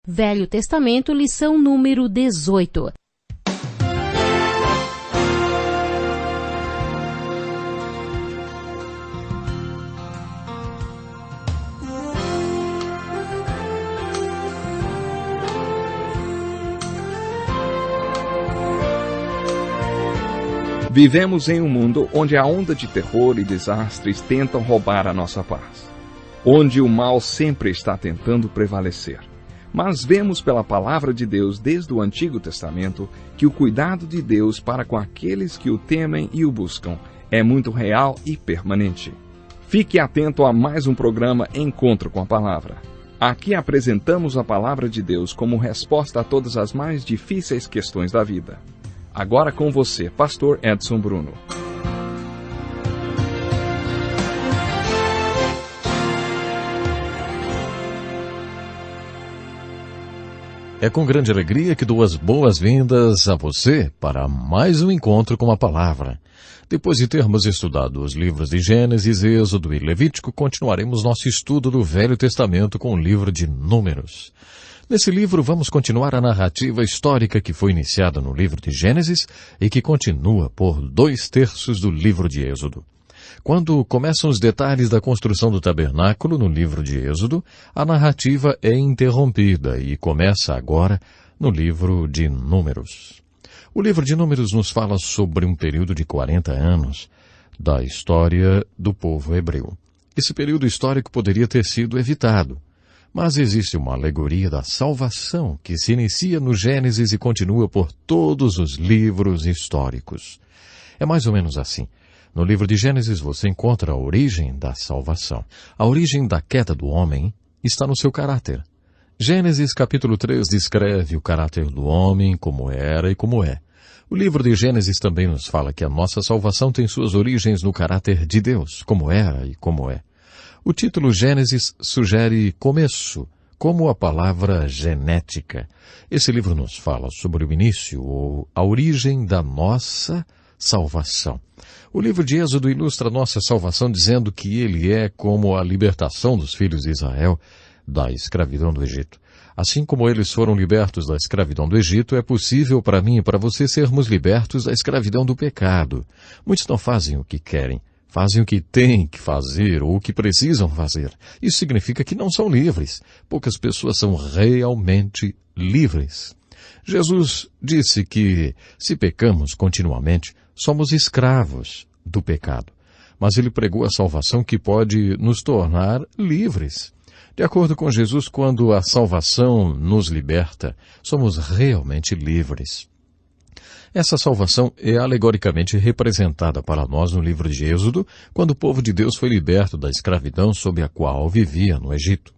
Velho Testamento, lição número 18. Vivemos em um mundo onde a onda de terror e desastres tentam roubar a nossa paz, onde o mal sempre está tentando prevalecer. Mas vemos pela palavra de Deus desde o Antigo Testamento que o cuidado de Deus para com aqueles que o temem e o buscam é muito real e permanente. Fique atento a mais um programa Encontro com a Palavra. Aqui apresentamos a palavra de Deus como resposta a todas as mais difíceis questões da vida. Agora com você, Pastor Edson Bruno. É com grande alegria que dou as boas-vindas a você para mais um encontro com a Palavra. Depois de termos estudado os livros de Gênesis, Êxodo e Levítico, continuaremos nosso estudo do Velho Testamento com o livro de Números. Nesse livro, vamos continuar a narrativa histórica que foi iniciada no livro de Gênesis e que continua por 2/3 do livro de Êxodo. Quando começam os detalhes da construção do tabernáculo no livro de Êxodo, a narrativa é interrompida e começa agora no livro de Números. O livro de Números nos fala sobre um período de 40 anos da história do povo hebreu. Esse período histórico poderia ter sido evitado, mas existe uma alegoria da salvação que se inicia no Gênesis e continua por todos os livros históricos. É mais ou menos assim. No livro de Gênesis você encontra a origem da salvação. A origem da queda do homem está no seu caráter. Gênesis capítulo 3 descreve o caráter do homem, como era e como é. O livro de Gênesis também nos fala que a nossa salvação tem suas origens no caráter de Deus, como era e como é. O título Gênesis sugere começo, como a palavra genética. Esse livro nos fala sobre o início ou a origem da nossa salvação. O livro de Êxodo ilustra a nossa salvação dizendo que ele é como a libertação dos filhos de Israel da escravidão do Egito. Assim como eles foram libertos da escravidão do Egito, é possível para mim e para você sermos libertos da escravidão do pecado. Muitos não fazem o que querem. Fazem o que têm que fazer ou o que precisam fazer. Isso significa que não são livres. Poucas pessoas são realmente livres. Jesus disse que, se pecamos continuamente, somos escravos do pecado. Mas ele pregou a salvação que pode nos tornar livres. De acordo com Jesus, quando a salvação nos liberta, somos realmente livres. Essa salvação é alegoricamente representada para nós no livro de Êxodo, quando o povo de Deus foi liberto da escravidão sob a qual vivia no Egito.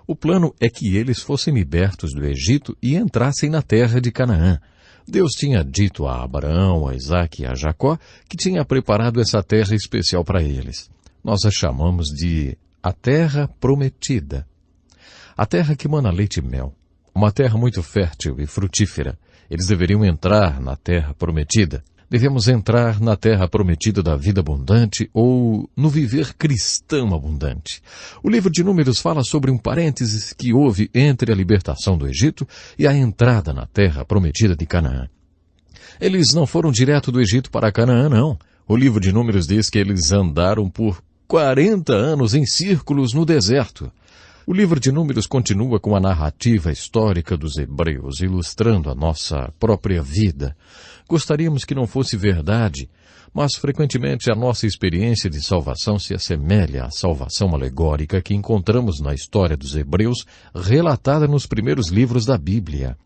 O plano é que eles fossem libertos do Egito e entrassem na terra de Canaã. Deus tinha dito a Abraão, a Isaque e a Jacó que tinha preparado essa terra especial para eles. Nós a chamamos de a Terra Prometida. A terra que mana leite e mel. Uma terra muito fértil e frutífera. Eles deveriam entrar na terra prometida. Devemos entrar na terra prometida da vida abundante ou no viver cristão abundante. O livro de Números fala sobre um parênteses que houve entre a libertação do Egito e a entrada na terra prometida de Canaã. Eles não foram direto do Egito para Canaã, não. O livro de Números diz que eles andaram por 40 anos em círculos no deserto. O livro de Números continua com a narrativa histórica dos hebreus, ilustrando a nossa própria vida. Gostaríamos que não fosse verdade, mas frequentemente a nossa experiência de salvação se assemelha à salvação alegórica que encontramos na história dos hebreus, relatada nos primeiros livros da Bíblia.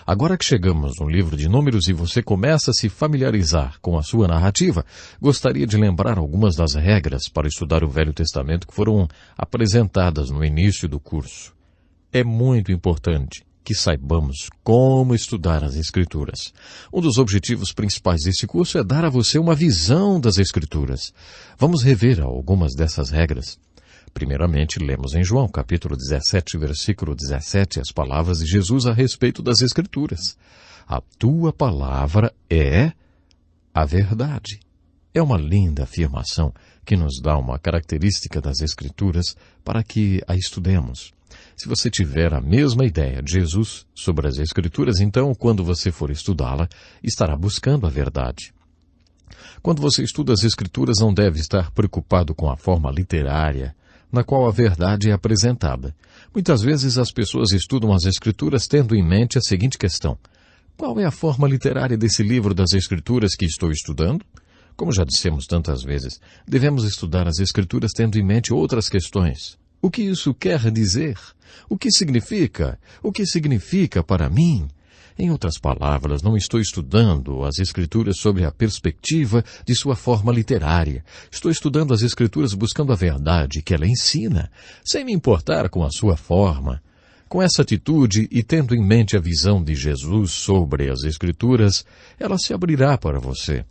Agora que chegamos no livro de Números e você começa a se familiarizar com a sua narrativa, gostaria de lembrar algumas das regras para estudar o Velho Testamento que foram apresentadas no início do curso. É muito importante que saibamos como estudar as Escrituras. Um dos objetivos principais desse curso é dar a você uma visão das Escrituras. Vamos rever algumas dessas regras. Primeiramente, lemos em João, capítulo 17, versículo 17, as palavras de Jesus a respeito das Escrituras. A tua palavra é a verdade. É uma linda afirmação que nos dá uma característica das Escrituras para que a estudemos. Se você tiver a mesma ideia de Jesus sobre as Escrituras, então, quando você for estudá-la, estará buscando a verdade. Quando você estuda as Escrituras, não deve estar preocupado com a forma literária na qual a verdade é apresentada. Muitas vezes as pessoas estudam as Escrituras tendo em mente a seguinte questão: qual é a forma literária desse livro das Escrituras que estou estudando? Como já dissemos tantas vezes, devemos estudar as Escrituras tendo em mente outras questões. O que isso quer dizer? O que significa? O que significa para mim? Em outras palavras, não estou estudando as Escrituras sob a perspectiva de sua forma literária. Estou estudando as Escrituras buscando a verdade que ela ensina, sem me importar com a sua forma. Com essa atitude e tendo em mente a visão de Jesus sobre as Escrituras, ela se abrirá para você.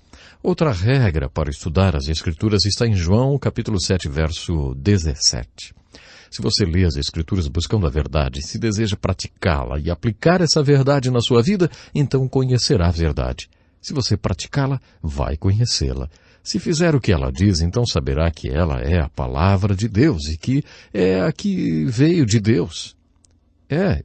Outra regra para estudar as Escrituras está em João, capítulo 7, verso 17. Se você lê as Escrituras buscando a verdade, se deseja praticá-la e aplicar essa verdade na sua vida, então conhecerá a verdade. Se você praticá-la, vai conhecê-la. Se fizer o que ela diz, então saberá que ela é a palavra de Deus e que é a que veio de Deus.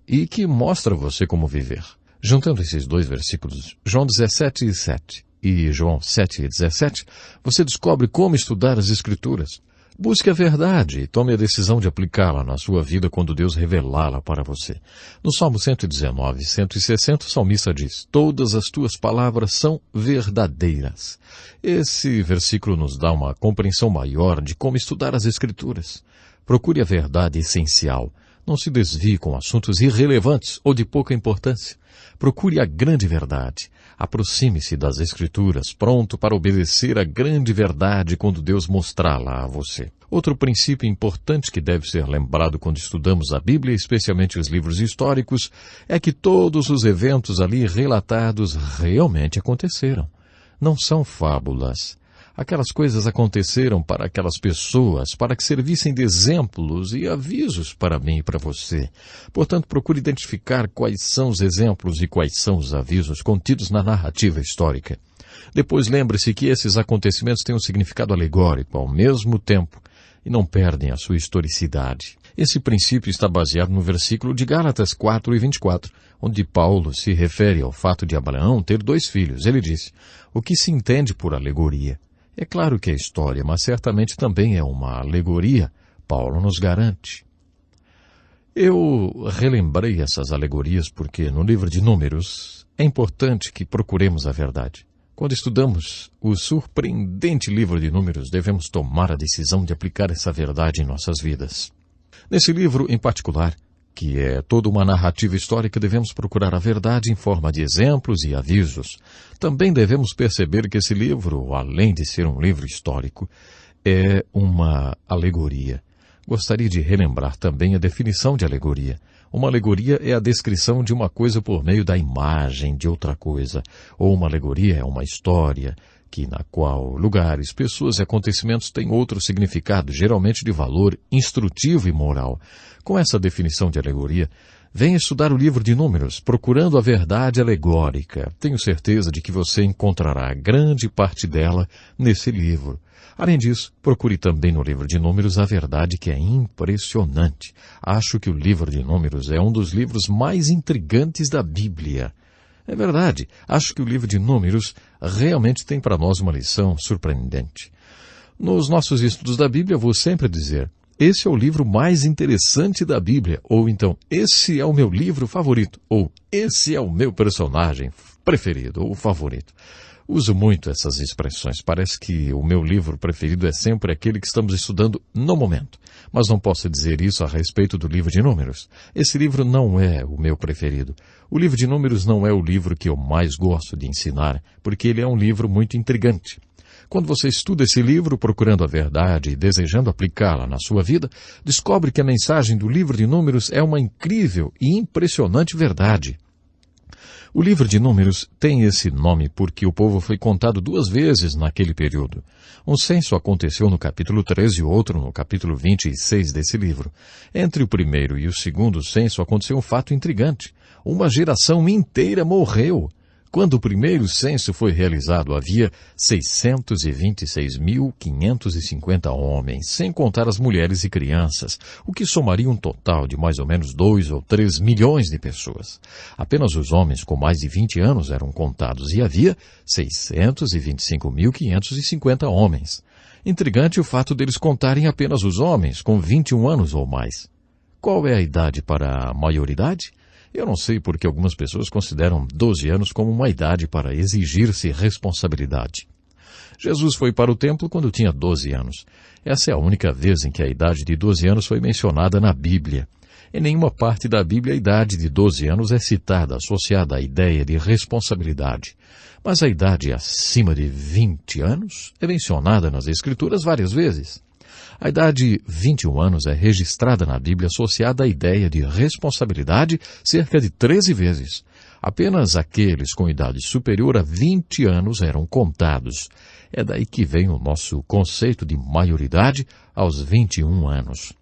E que mostra você como viver. Juntando esses dois versículos, João 17, 7 e João 7, 17, você descobre como estudar as Escrituras. Busque a verdade e tome a decisão de aplicá-la na sua vida quando Deus revelá-la para você. No Salmo 119, 160, o salmista diz: todas as tuas palavras são verdadeiras. Esse versículo nos dá uma compreensão maior de como estudar as Escrituras. Procure a verdade essencial. Não se desvie com assuntos irrelevantes ou de pouca importância. Procure a grande verdade. Aproxime-se das Escrituras, pronto para obedecer a grande verdade quando Deus mostrá-la a você. Outro princípio importante que deve ser lembrado quando estudamos a Bíblia, especialmente os livros históricos, é que todos os eventos ali relatados realmente aconteceram. Não são fábulas. Aquelas coisas aconteceram para aquelas pessoas, para que servissem de exemplos e avisos para mim e para você. Portanto, procure identificar quais são os exemplos e quais são os avisos contidos na narrativa histórica. Depois lembre-se que esses acontecimentos têm um significado alegórico ao mesmo tempo e não perdem a sua historicidade. Esse princípio está baseado no versículo de Gálatas 4 e 24, onde Paulo se refere ao fato de Abraão ter 2 filhos. Ele disse: o que se entende por alegoria? É claro que é história, mas certamente também é uma alegoria, Paulo nos garante. Eu relembrei essas alegorias porque no livro de Números é importante que procuremos a verdade. Quando estudamos o surpreendente livro de Números, devemos tomar a decisão de aplicar essa verdade em nossas vidas. Nesse livro em particular, que é toda uma narrativa histórica, devemos procurar a verdade em forma de exemplos e avisos. Também devemos perceber que esse livro, além de ser um livro histórico, é uma alegoria. Gostaria de relembrar também a definição de alegoria. Uma alegoria é a descrição de uma coisa por meio da imagem de outra coisa. Ou uma alegoria é uma história na qual lugares, pessoas e acontecimentos têm outro significado, geralmente de valor instrutivo e moral. Com essa definição de alegoria, venha estudar o livro de Números, procurando a verdade alegórica. Tenho certeza de que você encontrará grande parte dela nesse livro. Além disso, procure também no livro de Números a verdade que é impressionante. Acho que o livro de Números é um dos livros mais intrigantes da Bíblia. É verdade, acho que o livro de Números realmente tem para nós uma lição surpreendente. Nos nossos estudos da Bíblia, vou sempre dizer: esse é o livro mais interessante da Bíblia, ou então, esse é o meu livro favorito, ou esse é o meu personagem preferido, ou favorito. Uso muito essas expressões. Parece que o meu livro preferido é sempre aquele que estamos estudando no momento. Mas não posso dizer isso a respeito do livro de Números. Esse livro não é o meu preferido. O livro de Números não é o livro que eu mais gosto de ensinar, porque ele é um livro muito intrigante. Quando você estuda esse livro procurando a verdade e desejando aplicá-la na sua vida, descobre que a mensagem do livro de Números é uma incrível e impressionante verdade. O livro de Números tem esse nome porque o povo foi contado 2 vezes naquele período. Um censo aconteceu no capítulo 13 e outro no capítulo 26 desse livro. Entre o primeiro e o segundo censo aconteceu um fato intrigante. Uma geração inteira morreu. Quando o primeiro censo foi realizado, havia 626.550 homens, sem contar as mulheres e crianças, o que somaria um total de mais ou menos 2 ou 3 milhões de pessoas. Apenas os homens com mais de 20 anos eram contados e havia 625.550 homens. Intrigante o fato deles contarem apenas os homens com 21 anos ou mais. Qual é a idade para a maioridade? Eu não sei porque algumas pessoas consideram 12 anos como uma idade para exigir-se responsabilidade. Jesus foi para o templo quando tinha 12 anos. Essa é a única vez em que a idade de 12 anos foi mencionada na Bíblia. Em nenhuma parte da Bíblia a idade de 12 anos é citada, associada à ideia de responsabilidade. Mas a idade acima de 20 anos é mencionada nas Escrituras várias vezes. A idade 21 anos é registrada na Bíblia associada à ideia de responsabilidade cerca de 13 vezes. Apenas aqueles com idade superior a 20 anos eram contados. É daí que vem o nosso conceito de maioridade aos 21 anos.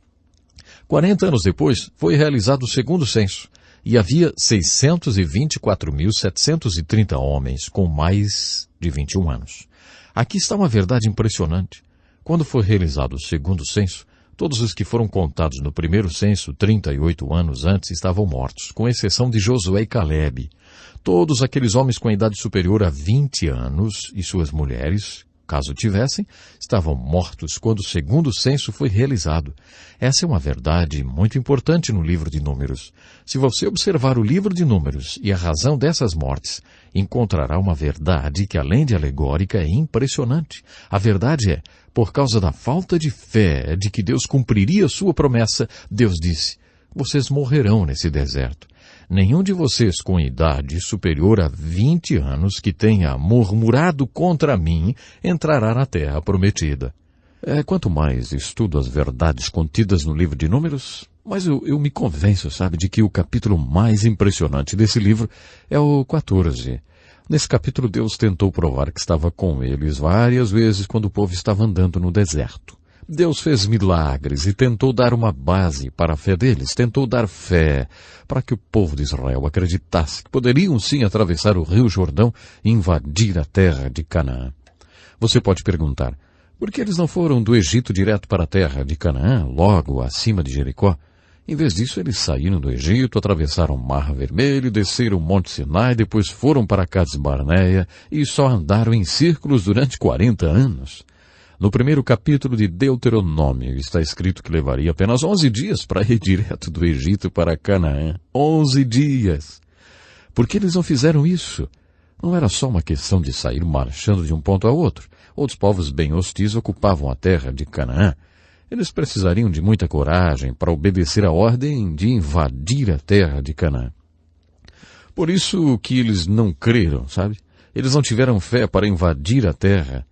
40 anos depois, foi realizado o segundo censo, e havia 624.730 homens com mais de 21 anos. Aqui está uma verdade impressionante. Quando foi realizado o segundo censo, todos os que foram contados no primeiro censo, 38 anos antes, estavam mortos, com exceção de Josué e Calebe. Todos aqueles homens com a idade superior a 20 anos e suas mulheres, caso tivessem, estavam mortos quando o segundo censo foi realizado. Essa é uma verdade muito importante no livro de Números. Se você observar o livro de Números e a razão dessas mortes, encontrará uma verdade que, além de alegórica, é impressionante. A verdade é, por causa da falta de fé de que Deus cumpriria sua promessa, Deus disse, vocês morrerão nesse deserto. Nenhum de vocês com idade superior a 20 anos que tenha murmurado contra mim entrará na terra prometida. Quanto mais estudo as verdades contidas no livro de Números, mas eu me convenço, de que o capítulo mais impressionante desse livro é o 14. Nesse capítulo, Deus tentou provar que estava com eles várias vezes quando o povo estava andando no deserto. Deus fez milagres e tentou dar uma base para a fé deles, tentou dar fé para que o povo de Israel acreditasse que poderiam sim atravessar o rio Jordão e invadir a terra de Canaã. Você pode perguntar, por que eles não foram do Egito direto para a terra de Canaã, logo acima de Jericó? Em vez disso, eles saíram do Egito, atravessaram o Mar Vermelho, desceram o Monte Sinai, depois foram para Cades Barneia e só andaram em círculos durante 40 anos. No primeiro capítulo de Deuteronômio está escrito que levaria apenas 11 dias para ir direto do Egito para Canaã. 11 dias! Por que eles não fizeram isso? Não era só uma questão de sair marchando de um ponto a outro. Outros povos bem hostis ocupavam a terra de Canaã. Eles precisariam de muita coragem para obedecer a ordem de invadir a terra de Canaã. Por isso que eles não creram, Eles não tiveram fé para invadir a terra.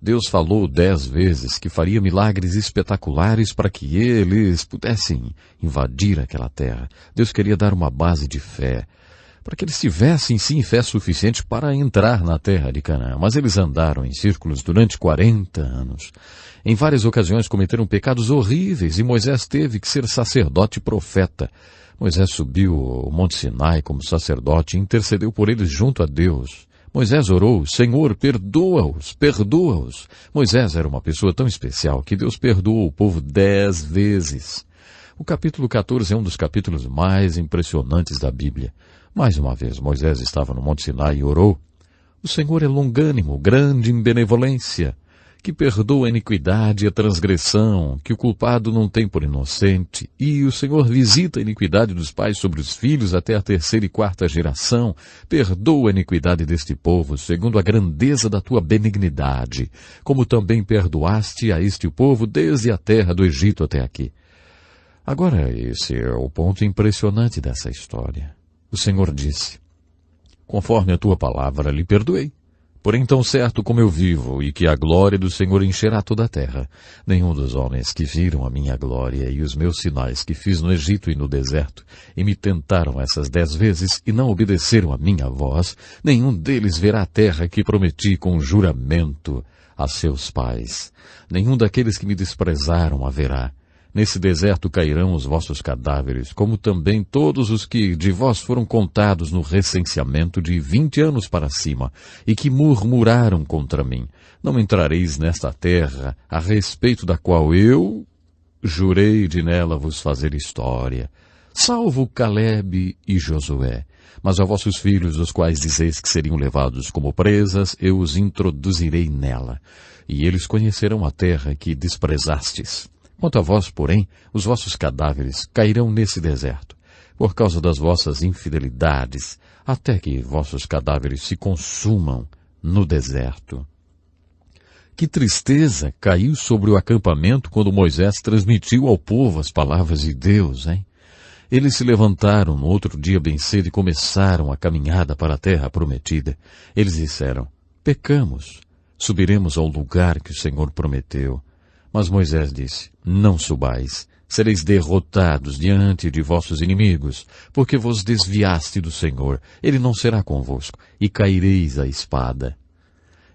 Deus falou 10 vezes que faria milagres espetaculares para que eles pudessem invadir aquela terra. Deus queria dar uma base de fé, para que eles tivessem sim fé suficiente para entrar na terra de Canaã. Mas eles andaram em círculos durante 40 anos. Em várias ocasiões cometeram pecados horríveis e Moisés teve que ser sacerdote e profeta. Moisés subiu o Monte Sinai como sacerdote e intercedeu por eles junto a Deus. Moisés orou, Senhor, perdoa-os, perdoa-os. Moisés era uma pessoa tão especial que Deus perdoou o povo 10 vezes. O capítulo 14 é um dos capítulos mais impressionantes da Bíblia. Mais uma vez, Moisés estava no Monte Sinai e orou. O Senhor é longânimo, grande em benevolência, que perdoa a iniquidade e a transgressão, que o culpado não tem por inocente, e o Senhor visita a iniquidade dos pais sobre os filhos até a 3ª e 4ª geração. Perdoa a iniquidade deste povo, segundo a grandeza da tua benignidade, como também perdoaste a este povo desde a terra do Egito até aqui. Agora, esse é o ponto impressionante dessa história. O Senhor disse, conforme a tua palavra lhe perdoei. Porém, tão certo como eu vivo, e que a glória do Senhor encherá toda a terra, nenhum dos homens que viram a minha glória e os meus sinais que fiz no Egito e no deserto, e me tentaram essas 10 vezes e não obedeceram a minha voz, nenhum deles verá a terra que prometi com juramento a seus pais. Nenhum daqueles que me desprezaram a verá, Nesse deserto cairão os vossos cadáveres, como também todos os que de vós foram contados no recenseamento de 20 anos para cima, e que murmuraram contra mim. Não entrareis nesta terra, a respeito da qual eu jurei de nela vos fazer história, salvo Calebe e Josué. Mas a vossos filhos, os quais dizeis que seriam levados como presas, eu os introduzirei nela, e eles conhecerão a terra que desprezastes. Quanto a vós, porém, os vossos cadáveres cairão nesse deserto, por causa das vossas infidelidades, até que vossos cadáveres se consumam no deserto. Que tristeza caiu sobre o acampamento quando Moisés transmitiu ao povo as palavras de Deus, hein? Eles se levantaram no outro dia bem cedo e começaram a caminhada para a terra prometida. Eles disseram, pecamos, subiremos ao lugar que o Senhor prometeu. Mas Moisés disse, não subais, sereis derrotados diante de vossos inimigos, porque vos desviaste do Senhor, ele não será convosco, e caireis à espada.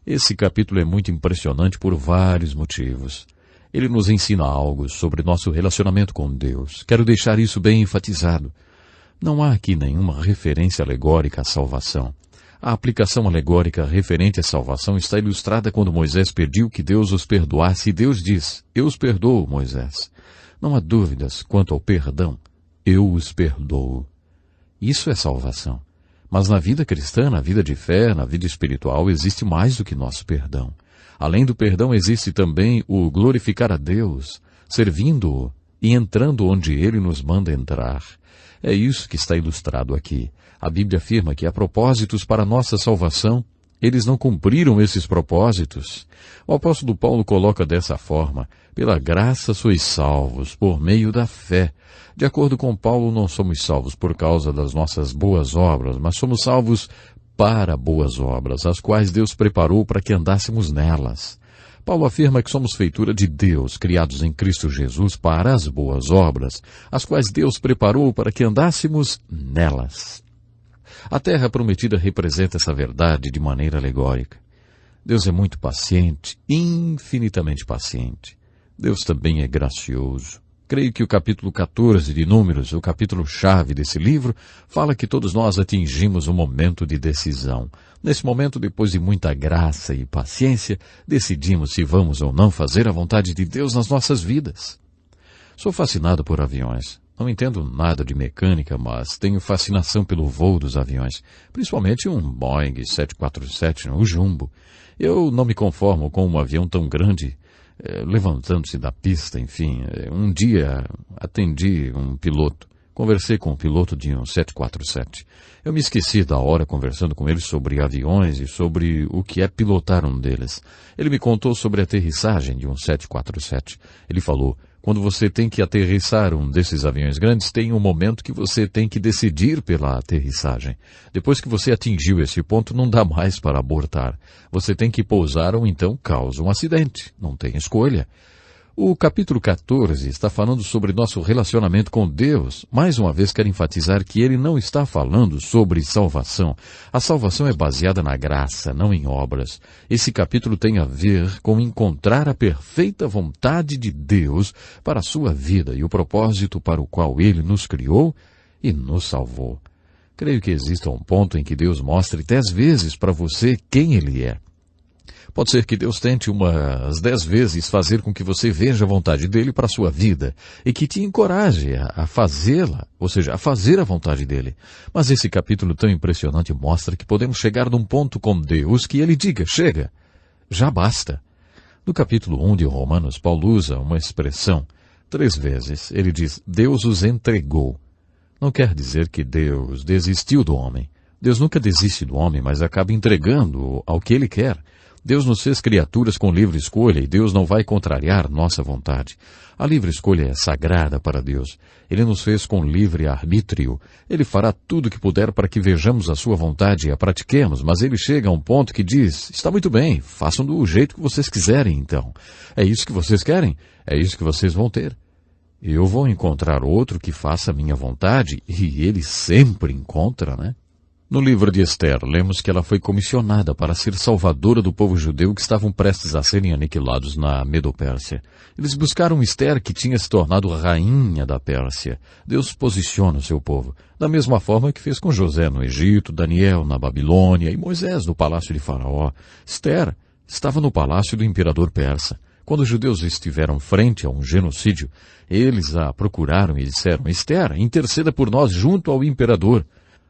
Esse capítulo é muito impressionante por vários motivos. Ele nos ensina algo sobre nosso relacionamento com Deus. Quero deixar isso bem enfatizado. Não há aqui nenhuma referência alegórica à salvação. A aplicação alegórica referente à salvação está ilustrada quando Moisés pediu que Deus os perdoasse e Deus diz, eu os perdoo, Moisés. Não há dúvidas quanto ao perdão. Eu os perdoo. Isso é salvação. Mas na vida cristã, na vida de fé, na vida espiritual, existe mais do que nosso perdão. Além do perdão, existe também o glorificar a Deus, servindo-o e entrando onde Ele nos manda entrar. É isso que está ilustrado aqui. A Bíblia afirma que há propósitos para a nossa salvação. Eles não cumpriram esses propósitos. O apóstolo Paulo coloca dessa forma, pela graça sois salvos, por meio da fé. De acordo com Paulo, não somos salvos por causa das nossas boas obras, mas somos salvos para boas obras, as quais Deus preparou para que andássemos nelas. Paulo afirma que somos feitura de Deus, criados em Cristo Jesus para as boas obras, as quais Deus preparou para que andássemos nelas. A terra prometida representa essa verdade de maneira alegórica. Deus é muito paciente, infinitamente paciente. Deus também é gracioso. Creio que o capítulo 14 de Números, o capítulo-chave desse livro, fala que todos nós atingimos um momento de decisão. Nesse momento, depois de muita graça e paciência, decidimos se vamos ou não fazer a vontade de Deus nas nossas vidas. Sou fascinado por aviões. Não entendo nada de mecânica, mas tenho fascinação pelo voo dos aviões, principalmente um Boeing 747, o Jumbo. Eu não me conformo com um avião tão grande, levantando-se da pista, enfim. Um dia atendi um piloto, conversei com um piloto de um 747. Eu me esqueci da hora conversando com ele sobre aviões e sobre o que é pilotar um deles. Ele me contou sobre a aterrissagem de um 747. Ele falou, quando você tem que aterrissar um desses aviões grandes, tem um momento que você tem que decidir pela aterrissagem. Depois que você atingiu esse ponto, não dá mais para abortar. Você tem que pousar ou então causa um acidente. Não tem escolha. O capítulo 14 está falando sobre nosso relacionamento com Deus. Mais uma vez quero enfatizar que ele não está falando sobre salvação. A salvação é baseada na graça, não em obras. Esse capítulo tem a ver com encontrar a perfeita vontade de Deus para a sua vida e o propósito para o qual ele nos criou e nos salvou. Creio que exista um ponto em que Deus mostre 10 vezes para você quem ele é. Pode ser que Deus tente umas 10 vezes fazer com que você veja a vontade dele para a sua vida e que te encoraje a fazê-la, ou seja, a fazer a vontade dele. Mas esse capítulo tão impressionante mostra que podemos chegar num ponto com Deus que ele diga, chega, já basta. No capítulo 1 de Romanos, Paulo usa uma expressão 3 vezes. Ele diz, Deus os entregou. Não quer dizer que Deus desistiu do homem. Deus nunca desiste do homem, mas acaba entregando ao que ele quer. Deus nos fez criaturas com livre escolha e Deus não vai contrariar nossa vontade. A livre escolha é sagrada para Deus. Ele nos fez com livre arbítrio. Ele fará tudo o que puder para que vejamos a sua vontade e a pratiquemos, mas ele chega a um ponto que diz, está muito bem, façam do jeito que vocês quiserem então. É isso que vocês querem? É isso que vocês vão ter. Eu vou encontrar outro que faça a minha vontade, e ele sempre encontra, né? No livro de Esther, lemos que ela foi comissionada para ser salvadora do povo judeu que estavam prestes a serem aniquilados na Medo-Pérsia. Eles buscaram Esther, que tinha se tornado rainha da Pérsia. Deus posiciona o seu povo, da mesma forma que fez com José no Egito, Daniel na Babilônia e Moisés no palácio de Faraó. Esther estava no palácio do imperador persa. Quando os judeus estiveram frente a um genocídio, eles a procuraram e disseram: Esther, interceda por nós junto ao imperador.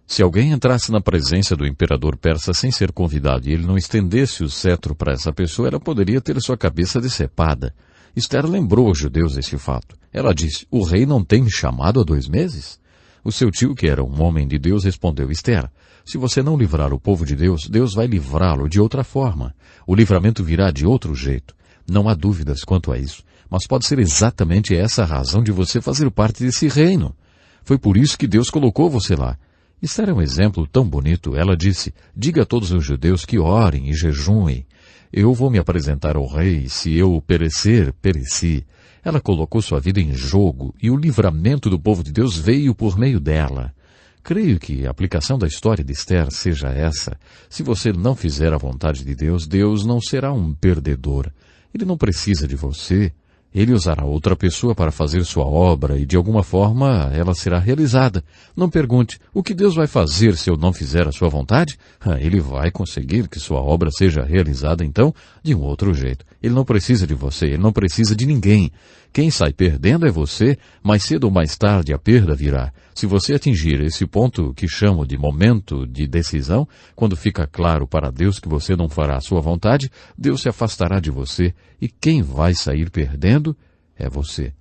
Se alguém entrasse na presença do imperador persa sem ser convidado e ele não estendesse o cetro para essa pessoa, ela poderia ter sua cabeça decepada. Esther lembrou aos judeus esse fato. Ela disse: o rei não tem me chamado há 2 meses? O seu tio, que era um homem de Deus, respondeu: Esther, se você não livrar o povo de Deus, Deus vai livrá-lo de outra forma. O livramento virá de outro jeito. Não há dúvidas quanto a isso, mas pode ser exatamente essa a razão de você fazer parte desse reino. Foi por isso que Deus colocou você lá. Esther é um exemplo tão bonito. Ela disse: diga a todos os judeus que orem e jejuem. Eu vou me apresentar ao rei. Se eu perecer, pereci. Ela colocou sua vida em jogo e o livramento do povo de Deus veio por meio dela. Creio que a aplicação da história de Esther seja essa. Se você não fizer a vontade de Deus, Deus não será um perdedor. Ele não precisa de você. Ele usará outra pessoa para fazer sua obra e, de alguma forma, ela será realizada. Não pergunte: o que Deus vai fazer se eu não fizer a sua vontade? Ele vai conseguir que sua obra seja realizada, então, de um outro jeito. Ele não precisa de você, ele não precisa de ninguém. Quem sai perdendo é você. Mais cedo ou mais tarde a perda virá. Se você atingir esse ponto que chamo de momento de decisão, quando fica claro para Deus que você não fará a sua vontade, Deus se afastará de você e quem vai sair perdendo é você.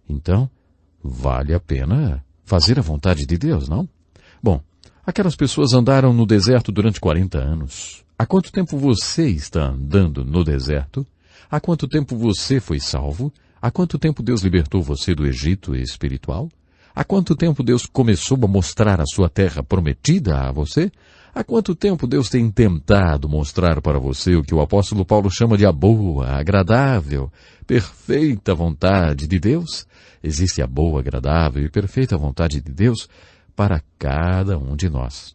Então, vale a pena fazer a vontade de Deus, não? Bom, aquelas pessoas andaram no deserto durante 40 anos. Há quanto tempo você está andando no deserto? Há quanto tempo você foi salvo? Há quanto tempo Deus libertou você do Egito espiritual? Há quanto tempo Deus começou a mostrar a sua terra prometida a você? Há quanto tempo Deus tem tentado mostrar para você o que o apóstolo Paulo chama de a boa, agradável, perfeita vontade de Deus? Existe a boa, agradável e perfeita vontade de Deus para cada um de nós.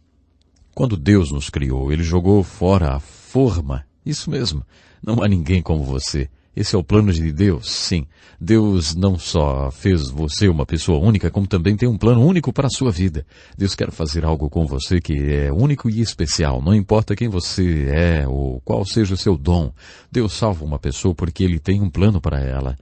Quando Deus nos criou, Ele jogou fora a forma. Isso mesmo, não há ninguém como você. Esse é o plano de Deus, sim. Deus não só fez você uma pessoa única, como também tem um plano único para a sua vida. Deus quer fazer algo com você que é único e especial. Não importa quem você é ou qual seja o seu dom. Deus salva uma pessoa porque Ele tem um plano para ela.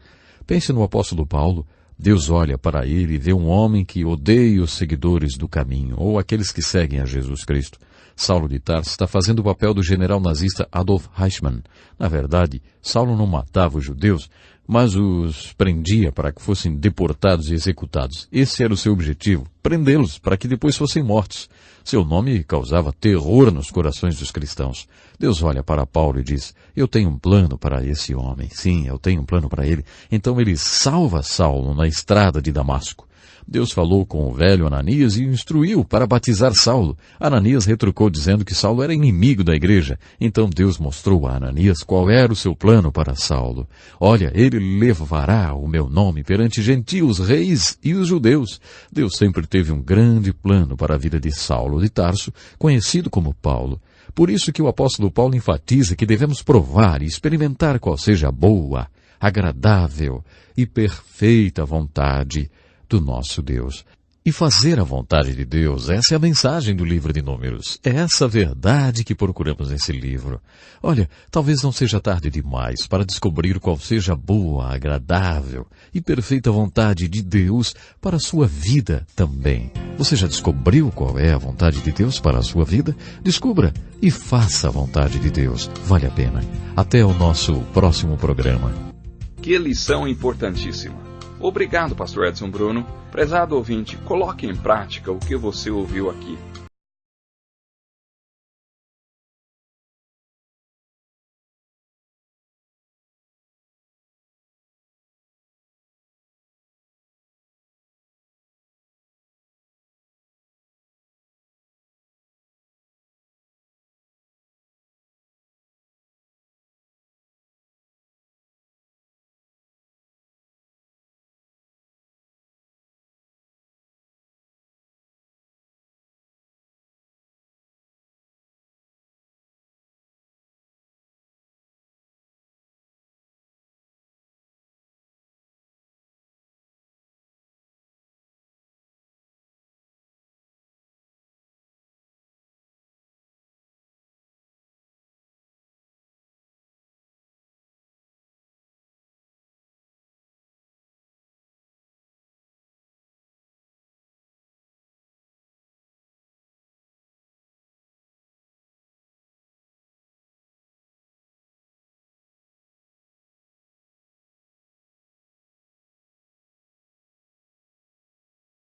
Pense no apóstolo Paulo. Deus olha para ele e vê um homem que odeia os seguidores do caminho, ou aqueles que seguem a Jesus Cristo. Saulo de Tarso está fazendo o papel do general nazista Adolf Eichmann. Na verdade, Saulo não matava os judeus, mas os prendia para que fossem deportados e executados. Esse era o seu objetivo, prendê-los para que depois fossem mortos. Seu nome causava terror nos corações dos cristãos. Deus olha para Paulo e diz: eu tenho um plano para esse homem. Sim, eu tenho um plano para ele. Então ele salva Saulo na estrada de Damasco. Deus falou com o velho Ananias e o instruiu para batizar Saulo. Ananias retrucou dizendo que Saulo era inimigo da igreja. Então Deus mostrou a Ananias qual era o seu plano para Saulo. Olha, ele levará o meu nome perante gentios, reis e os judeus. Deus sempre teve um grande plano para a vida de Saulo de Tarso, conhecido como Paulo. Por isso que o apóstolo Paulo enfatiza que devemos provar e experimentar qual seja a boa, agradável e perfeita vontade do nosso Deus. E fazer a vontade de Deus, essa é a mensagem do livro de Números. É essa verdade que procuramos nesse livro. Olha, talvez não seja tarde demais para descobrir qual seja a boa, agradável e perfeita vontade de Deus para a sua vida também. Você já descobriu qual é a vontade de Deus para a sua vida? Descubra e faça a vontade de Deus. Vale a pena. Até o nosso próximo programa. Que lição importantíssima. Obrigado, pastor Edson Bruno. Prezado ouvinte, coloque em prática o que você ouviu aqui.